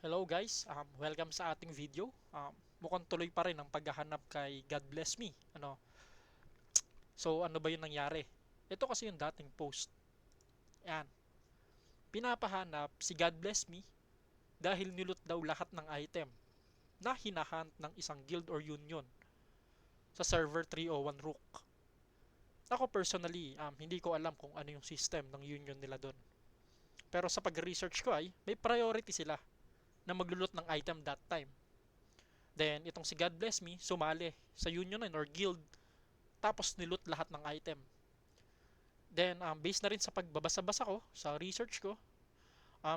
Hello guys, welcome sa ating video. Mukhang tuloy pa rin ang paghahanap kay God Bless Me. So ano ba yung nangyari? Ito kasi yung dating post. Yan. Pinapahanap si God Bless Me dahil nilot daw lahat ng item na hinahunt ng isang guild or union sa server 301 Rook. Ako personally, hindi ko alam kung ano yung system ng union nila doon. Pero sa pag-research ko ay may priority sila na maglulot ng item that time. Then, itong si God Bless Me, sumali sa union na or guild, tapos niloot lahat ng item. Then, based na rin sa pagbabasa-basa ko, sa research ko,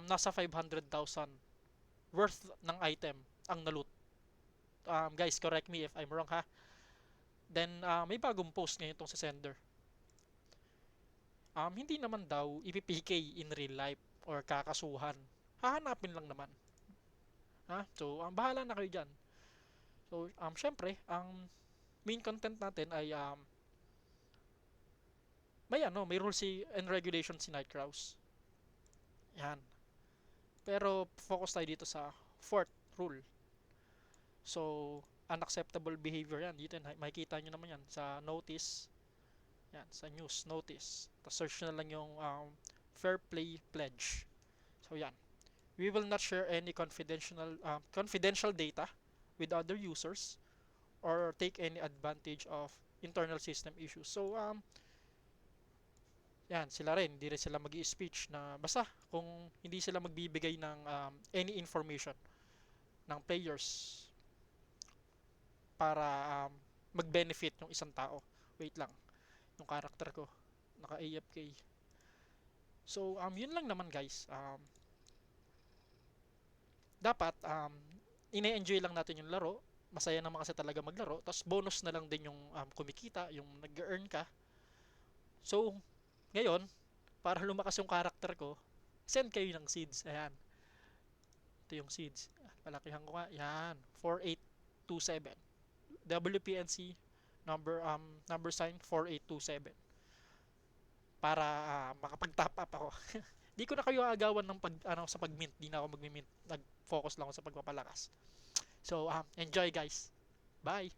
nasa 500,000 worth ng item ang naloot. Guys, correct me if I'm wrong ha. Then, may bagong post ngayon itong sa sender. Hindi naman daw ipipk in real life or kakasuhan. Hahanapin lang naman. Ha? So, bahala na kayo dyan. So, syempre, ang main content natin ay may rules and regulations si Nightcrawls. Yan. Pero focus tayo dito sa fourth rule. So, unacceptable behavior yan. Dito makikita nyo naman yan sa notice. Yan, sa news notice. Tapos search na lang yung fair play pledge. So, yan. We will not share any confidential data with other users or take any advantage of internal system issues. So, yan, sila rin, hindi rin sila mag-i-speech na basta kung hindi sila magbibigay ng any information ng players para mag-benefit yung isang tao. Wait lang, yung character ko, naka-AFK. So, yun lang naman guys. Dapat, ine-enjoy lang natin yung laro. Masaya naman kasi talaga maglaro. Tapos bonus na lang din yung kumikita, yung nag-earn ka. So, ngayon, para lumakas yung character ko, send kayo ng seeds. Ayan. Ito yung seeds. Palakihan ko nga. Yan. 4827. WPNC number sign 4827. Para makapag-top up ako. Di ko na kayo agawan ng sa pag-mint. Di na ako mag-mint. Nag-focus lang ako sa pagpapalakas. So, enjoy guys. Bye.